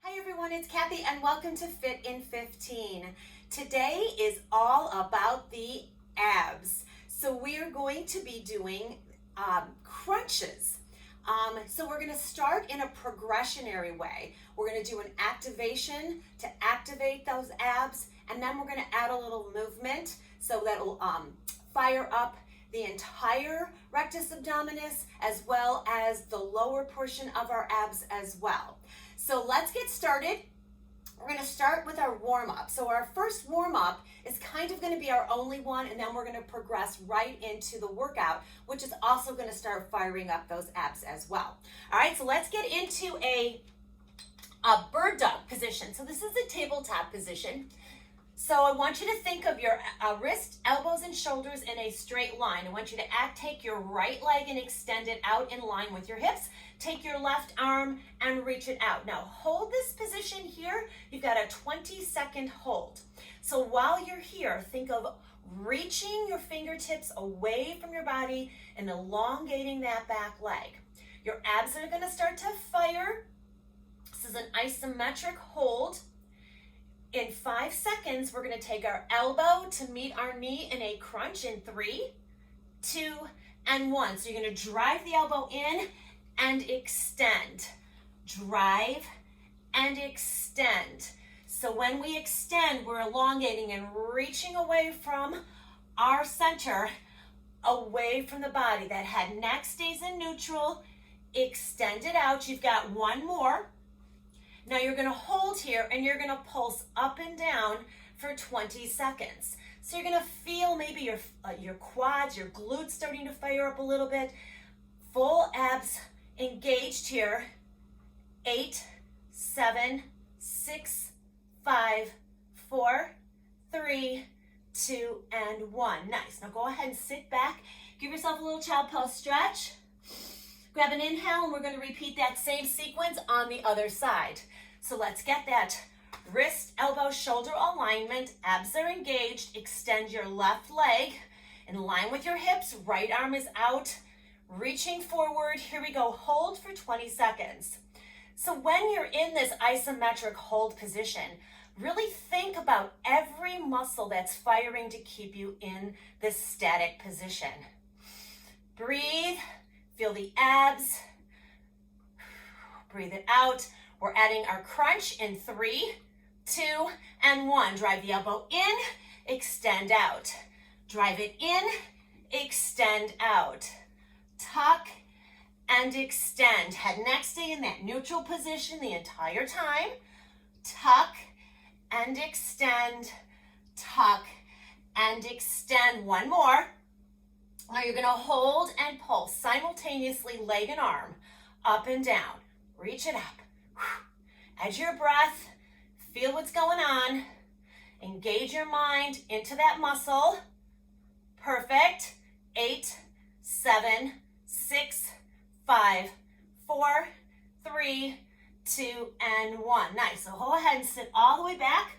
Hi everyone, it's Kathy and welcome to Fit in 15. Today is all about the abs. So we are going to be doing crunches. So we're going to start in a progressionary way. We're going to do an activation to activate those abs, and then we're going to add a little movement so that'll fire up the entire rectus abdominis as well as the lower portion of our abs as well. So let's get started. We're going to start with our warm-up. So our first warm-up is kind of going to be our only one, and then we're going to progress right into the workout, which is also going to start firing up those abs as well. All right, so let's get into a bird dog position. So this is the tabletop position. So I want you to think of your wrist, elbows, and shoulders in a straight line. I want you to take your right leg and extend it out in line with your hips. Take your left arm and reach it out. Now hold this position here. You've got a 20-second hold. So while you're here, think of reaching your fingertips away from your body and elongating that back leg. Your abs are going to start to fire. This is an isometric hold. In 5 seconds, we're going to take our elbow to meet our knee in a crunch in 3, 2, and 1. So you're going to drive the elbow in and extend. Drive and extend. So when we extend, we're elongating and reaching away from our center, away from the body. That head neck stays in neutral. Extend it out. You've got one more. Now you're going to hold here and you're going to pulse up and down for 20 seconds. So you're going to feel maybe your quads, your glutes starting to fire up a little bit. Full abs engaged here. 8, 7, 6, 5, 4, 3, 2, and 1. Nice. Now go ahead and sit back. Give yourself a little child pose stretch. Grab an inhale, and we're going to repeat that same sequence on the other side. So let's get that wrist, elbow, shoulder alignment. Abs are engaged. Extend your left leg in line with your hips. Right arm is out, reaching forward. Here we go. Hold for 20 seconds. So when you're in this isometric hold position, really think about every muscle that's firing to keep you in this static position. Breathe. Feel the abs. Breathe it out. We're adding our crunch in 3, 2, and 1. Drive the elbow in, extend out. Drive it in, extend out. Tuck and extend. Head neck stay in that neutral position the entire time. Tuck and extend. Tuck and extend. One more. Now you're going to hold and pulse simultaneously, leg and arm, up and down. Reach it up. Edge your breath. Feel what's going on. Engage your mind into that muscle. Perfect. 8, 7, 6, 5, 4, 3, 2, and 1. Nice. So go ahead and sit all the way back.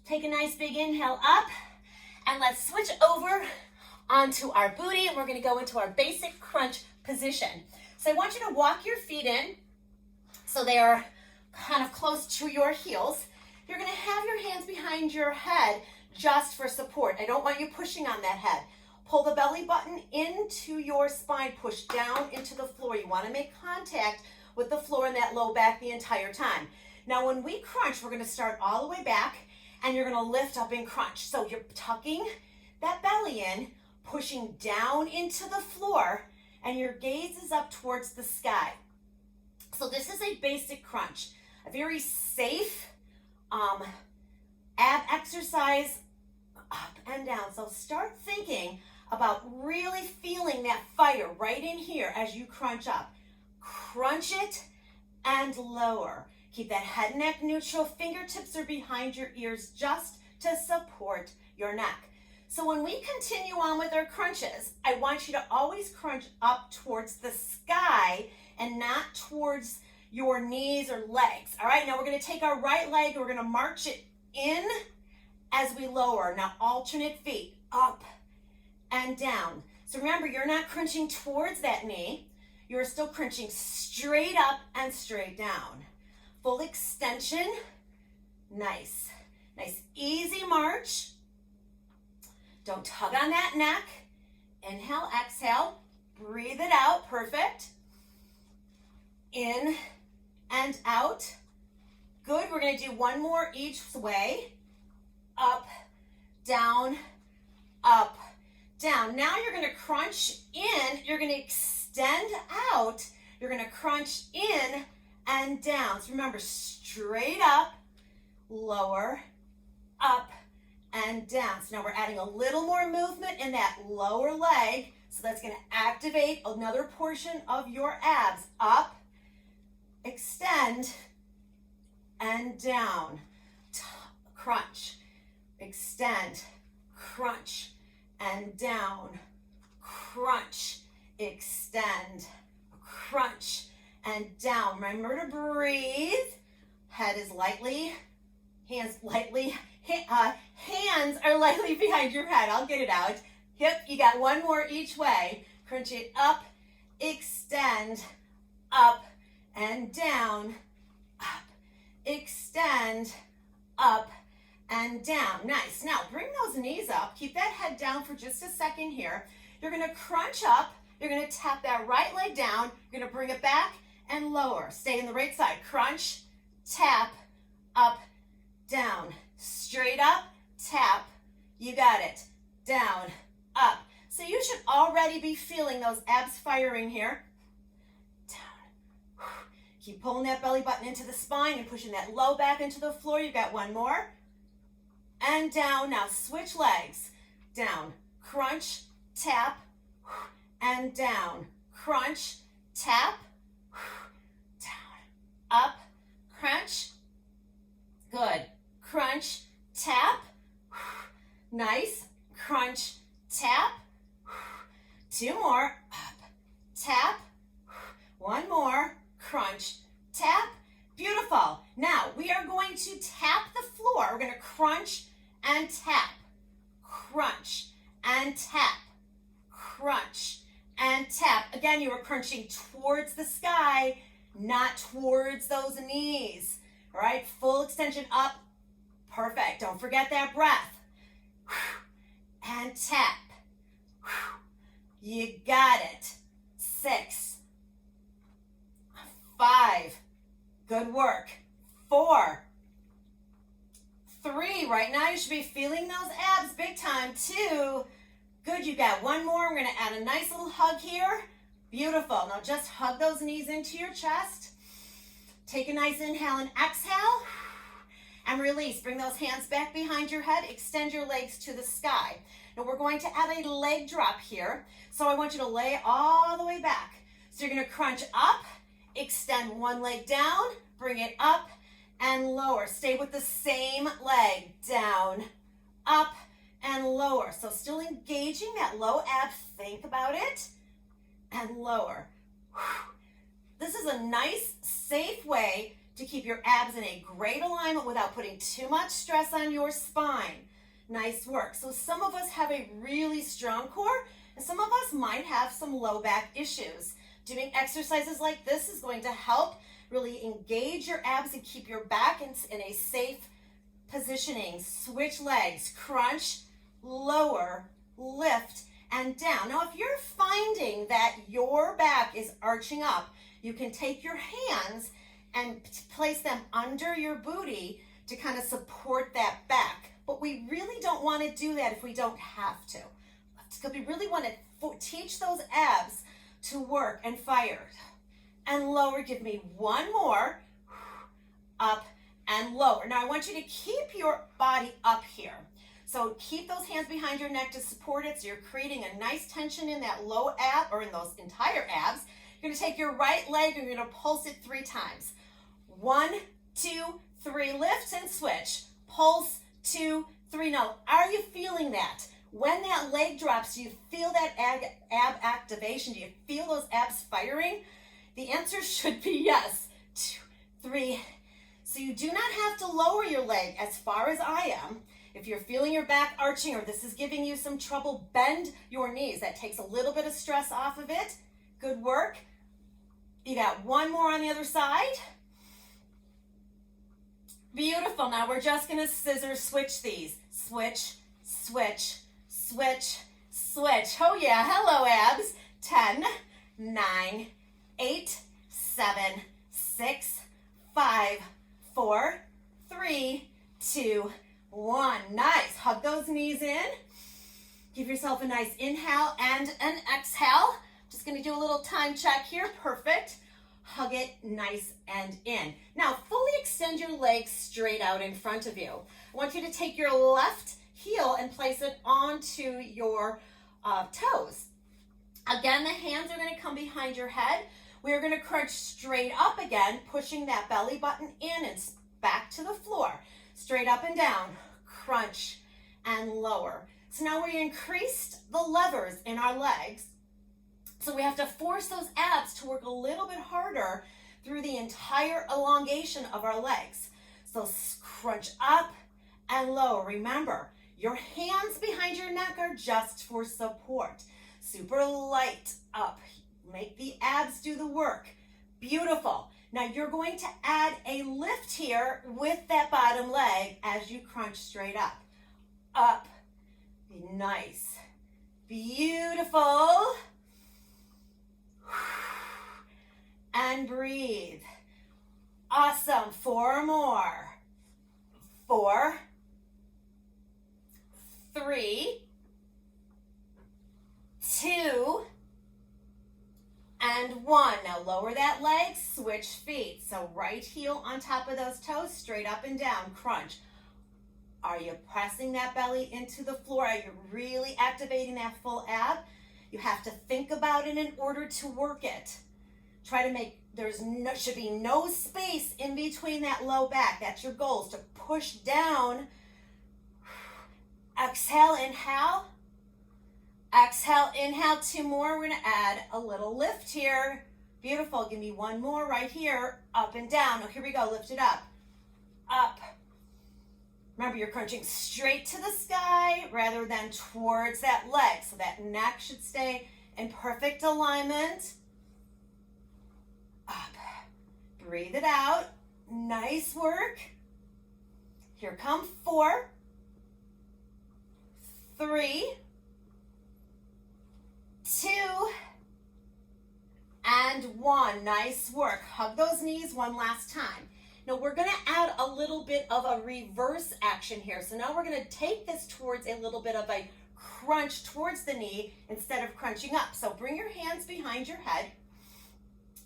Take a nice big inhale up. And let's switch over onto our booty, and we're going to go into our basic crunch position. So I want you to walk your feet in so they are kind of close to your heels. You're going to have your hands behind your head just for support. I don't want you pushing on that head. Pull the belly button into your spine, push down into the floor. You want to make contact with the floor and that low back the entire time. Now when we crunch, we're going to start all the way back, and you're going to lift up and crunch. So you're tucking that belly in, pushing down into the floor, and your gaze is up towards the sky. So this is a basic crunch, a very safe ab exercise, up and down. So start thinking about really feeling that fire right in here as you crunch up. Crunch it and lower. Keep that head neck neutral. Fingertips are behind your ears just to support your neck. So when we continue on with our crunches, I want you to always crunch up towards the sky and not towards your knees or legs. All right, now we're going to take our right leg and we're going to march it in as we lower. Now alternate feet, up and down. So remember, you're not crunching towards that knee. You're still crunching straight up and straight down. full extension. Nice. Nice, easy march. Don't tug on that neck. Inhale, exhale. Breathe it out. Perfect. In and out. Good. We're going to do one more each way. Up, down, up, down. Now you're going to crunch in. You're going to extend out. You're going to crunch in and down. So remember, straight up, lower, up, and down. So now we're adding a little more movement in that lower leg. So that's going to activate another portion of your abs. Up, extend, and down. Crunch, extend, crunch, and down. Crunch, extend, crunch, and down. Remember to breathe. Head is lightly, hands are lightly behind your head. I'll get it out. Yep, you got one more each way. Crunch it up, extend, up, and down, up, extend, up, and down. Nice. Now bring those knees up. Keep that head down for just a second here. You're going to crunch up. You're going to tap that right leg down. You're going to bring it back and lower. Stay in the right side. Crunch, tap, up, down. Straight up, tap. You got it. Down, up. So you should already be feeling those abs firing here. Down. Keep pulling that belly button into the spine and pushing that low back into the floor. You've got one more. And down. Now switch legs. Down. Crunch, tap, and down. Crunch, tap, down. Up, crunch. Good. Crunch, tap. Nice. Crunch, tap. Two more. Up, tap. One more. Crunch, tap. Beautiful. Now we are going to tap the floor. We're going to crunch and tap. Crunch and tap. Crunch and tap. Again, you are crunching towards the sky, not towards those knees. All right, full extension up. Perfect. Don't forget that breath. And tap. You got it. 6, 5. Good work. 4, 3. Right now you should be feeling those abs big time. 2. Good, you got one more. I'm going to add a nice little hug here. Beautiful. Now just hug those knees into your chest. Take a nice inhale and exhale. And release. Bring those hands back behind your head. Extend your legs to the sky. Now we're going to add a leg drop here. So I want you to lay all the way back. So you're going to crunch up, extend one leg down, bring it up and lower. Stay with the same leg. Down, up, and lower. So still engaging that low ab. Think about it. And lower. This is a nice, safe way to keep your abs in a great alignment without putting too much stress on your spine. Nice work. So some of us have a really strong core, and some of us might have some low back issues. Doing exercises like this is going to help really engage your abs and keep your back in a safe positioning. Switch legs, crunch, lower, lift, and down. Now, if you're finding that your back is arching up, you can take your hands and place them under your booty to kind of support that back. But we really don't want to do that if we don't have to. Because we really want to teach those abs to work and fire. And lower. Give me one more. Up and lower. Now I want you to keep your body up here. So keep those hands behind your neck to support it. So you're creating a nice tension in that low ab or in those entire abs. You're going to take your right leg and you're going to pulse it 3 times. 1, 2, 3. Lift and switch. Pulse, 2, 3. Now, are you feeling that? When that leg drops, do you feel that ab activation? Do you feel those abs firing? The answer should be yes. 2, 3. So you do not have to lower your leg as far as I am. If you're feeling your back arching or this is giving you some trouble, bend your knees. That takes a little bit of stress off of it. Good work. You got one more on the other side. Beautiful. Now we're just going to scissor switch these. Switch, switch, switch, switch. Oh yeah, hello abs. 10, 9, 8, 7, 6, 5, 4, 3, 2, 1. Nice. Hug those knees in. Give yourself a nice inhale and an exhale. Just going to do a little time check here. Perfect. Hug it nice and in. Now, fully extend your legs straight out in front of you. I want you to take your left heel and place it onto your toes. Again, the hands are going to come behind your head. We're going to crunch straight up again, pushing that belly button in and back to the floor. Straight up and down, crunch and lower. So now we increased the levers in our legs. So we have to force those abs to work a little bit harder through the entire elongation of our legs. So crunch up and lower. Remember, your hands behind your neck are just for support. Super light up. Make the abs do the work. Beautiful. Now you're going to add a lift here with that bottom leg as you crunch straight up. Up. Nice. Beautiful. And breathe. Awesome. 4 more. 4, 3, 2, and 1. Now lower that leg, switch feet. So right heel on top of those toes, straight up and down, crunch. Are you pressing that belly into the floor? Are you really activating that full ab? You have to think about it in order to work it. Try to make, should be no space in between that low back. That's your goal, is to push down. Exhale, inhale. Exhale, inhale, 2 more. We're gonna add a little lift here. Beautiful, give me 1 more right here. Up and down. Oh, here we go, lift it up. Up. Remember, you're crunching straight to the sky rather than towards that leg. So that neck should stay in perfect alignment. Up. Breathe it out. Nice work. Here come 4, 3, 2, and 1. Nice work. Hug those knees one last time. Now we're going to add a little bit of a reverse action here. So now we're going to take this towards a little bit of a crunch towards the knee instead of crunching up. So bring your hands behind your head.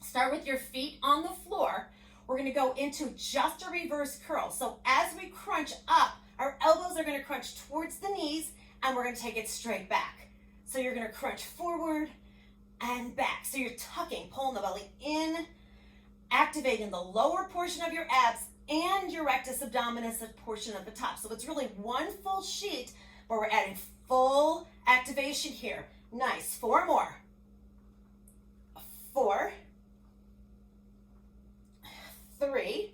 Start with your feet on the floor. We're going to go into just a reverse curl. So as we crunch up, our elbows are going to crunch towards the knees and we're going to take it straight back. So you're going to crunch forward and back. So you're tucking, pulling the belly in, activating the lower portion of your abs and your rectus abdominis portion of the top. So it's really one full sheet, but we're adding full activation here. Nice. 4 more. 4, 3,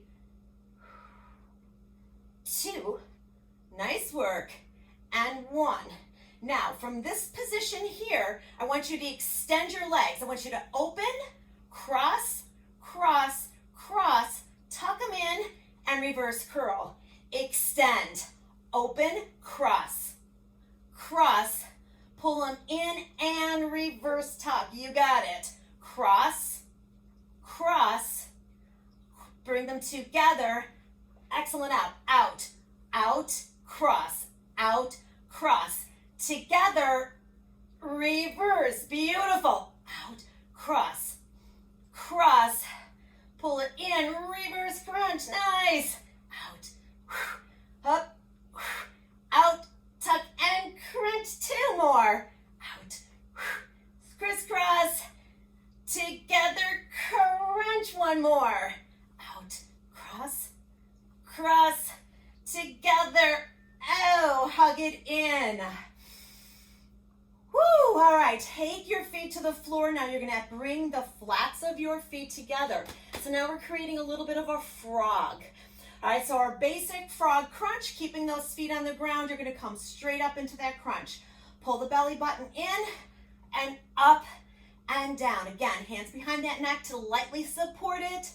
2, nice work, and 1. Now, from this position here, I want you to extend your legs. I want you to open, cross, cross, cross, tuck them in, and reverse curl. Extend, open, cross, cross, pull them in, and reverse tuck. You got it. Cross, cross, bring them together. Excellent. Out, out, out, cross, out, cross. Together, reverse. Beautiful. Out, cross, cross, pull it in, reverse crunch. Nice. Out, up, out, tuck, and crunch. 2 more. Out, crisscross, together, crunch. 1 more. Out, cross, cross, together. Oh, hug it in. Woo! All right, take your feet to the floor. Now you're gonna bring the flats of your feet together. So now we're creating a little bit of a frog. All right, so our basic frog crunch, keeping those feet on the ground, you're gonna come straight up into that crunch. Pull the belly button in and up and down. Again, hands behind that neck to lightly support it.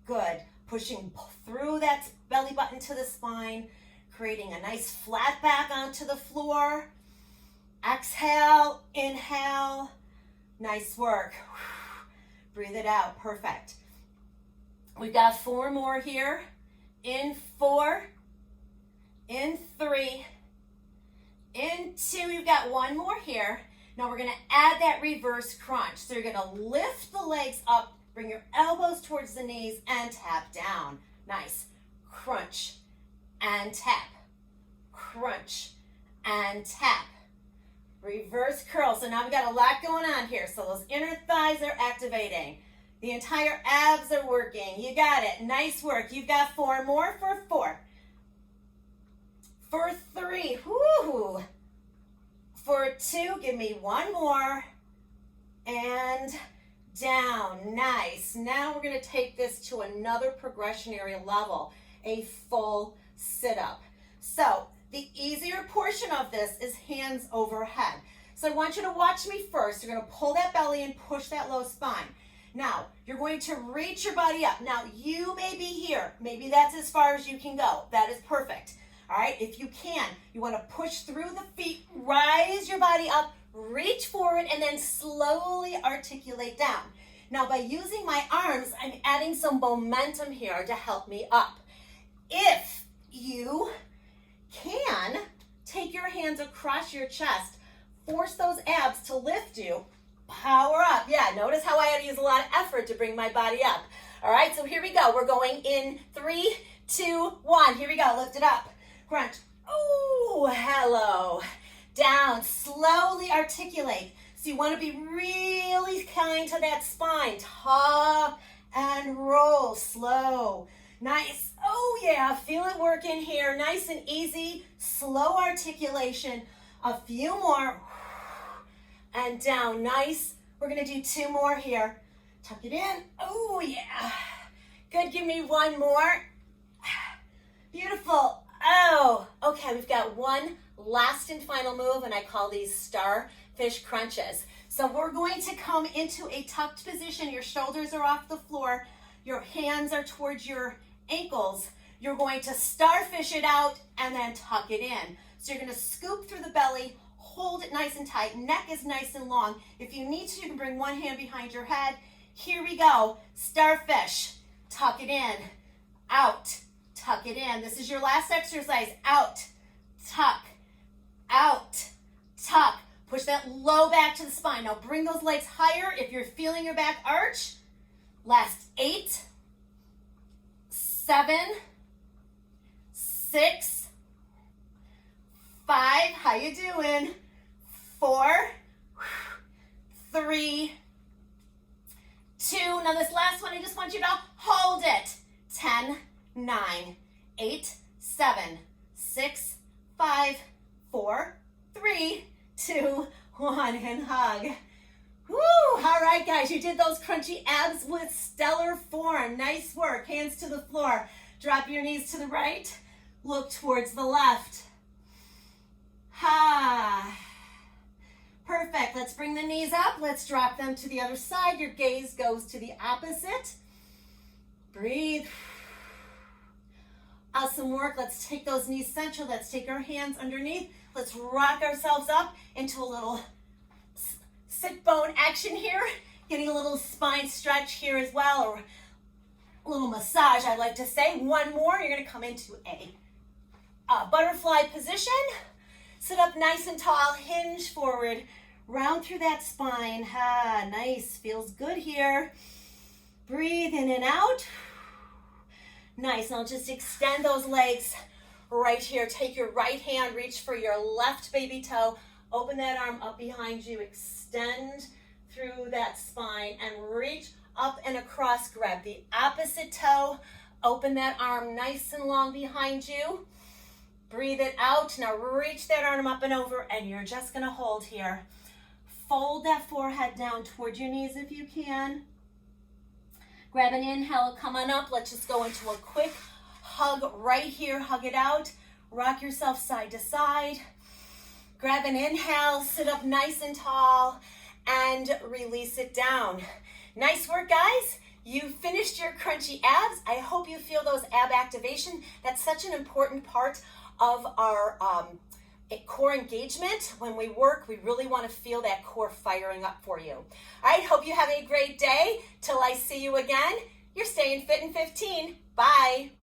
Good. pushing through that belly button to the spine, creating a nice flat back onto the floor. Exhale, inhale, nice work. Breathe it out, perfect. We've got 4 more here. In 4, in 3, in 2, we've got 1 more here. Now we're gonna add that reverse crunch. So you're gonna lift the legs up, bring your elbows towards the knees and tap down. Nice. Crunch and tap. Crunch and tap. Reverse curl. So now we've got a lot going on here. So those inner thighs are activating. The entire abs are working. You got it. Nice work. You've got 4 more for 4. For 3. Woo! For 2, give me 1 more. And down. Nice. Now we're going to take this to another progressionary level, a full sit-up. So the easier portion of this is hands overhead. So I want you to watch me first. You're going to pull that belly and push that low spine. Now, you're going to reach your body up. Now, you may be here. Maybe that's as far as you can go. That is perfect. All right, if you can, you want to push through the feet, rise your body up, reach forward, and then slowly articulate down. Now, by using my arms, I'm adding some momentum here to help me up. If you can, take your hands across your chest, force those abs to lift you, power up. Yeah, notice how I had to use a lot of effort to bring my body up. All right, so here we go. We're going in 3, 2, 1. Here we go. Lift it up. Crunch. Oh, hello. Down. Slowly articulate. So you want to be really kind to that spine. Tuck and roll. Slow. Nice. Oh, yeah. Feel it working here. Nice and easy. Slow articulation. A few more. And down. Nice. We're going to do 2 more here. Tuck it in. Oh, yeah. Good. Give me 1 more. Beautiful. Oh, okay. We've got 1 last and final move, and I call these starfish crunches. So we're going to come into a tucked position. Your shoulders are off the floor. Your hands are towards your ankles. You're going to starfish it out and then tuck it in. So you're going to scoop through the belly, hold it nice and tight. Neck is nice and long. If you need to, you can bring 1 hand behind your head. Here we go. Starfish. Tuck it in. Out. Tuck it in. This is your last exercise. Out. Tuck. Out. Tuck. Push that low back to the spine. Now bring those legs higher if you're feeling your back arch. Last 8, 7, 6, 5. How you doing? 4, 3, 2. Now this last one, I just want you to hold it. 10, 9, 8, 7, 6, 5, 4, 3, 2, 1, and hug. Woo! All right, guys, you did those crunchy abs with stellar form. Nice work. Hands to the floor. Drop your knees to the right. Look towards the left. Ha! Perfect. Let's bring the knees up. Let's drop them to the other side. Your gaze goes to the opposite. Breathe. Awesome work. Let's take those knees central. Let's take our hands underneath. Let's rock ourselves up into a little sit bone action here. Getting a little spine stretch here as well, or a little massage, I like to say. 1 more. You're going to come into a butterfly position. Sit up nice and tall. Hinge forward. Round through that spine. Ha, nice. Feels good here. Breathe in and out. Nice. Now just extend those legs right here. Take your right hand, reach for your left baby toe. Open that arm up behind you. Extend through that spine and reach up and across. Grab the opposite toe. Open that arm nice and long behind you. Breathe it out. Now reach that arm up and over, and you're just going to hold here. Fold that forehead down toward your knees if you can. Grab an inhale, come on up. Let's just go into a quick hug right here. Hug it out. Rock yourself side to side. Grab an inhale, sit up nice and tall, and release it down. Nice work, guys. You finished your crunchy abs. I hope you feel those ab activation. That's such an important part of our core engagement. When we work, we really want to feel that core firing up for you. All right, hope you have a great day. Till I see you again, you're staying fit in 15. Bye.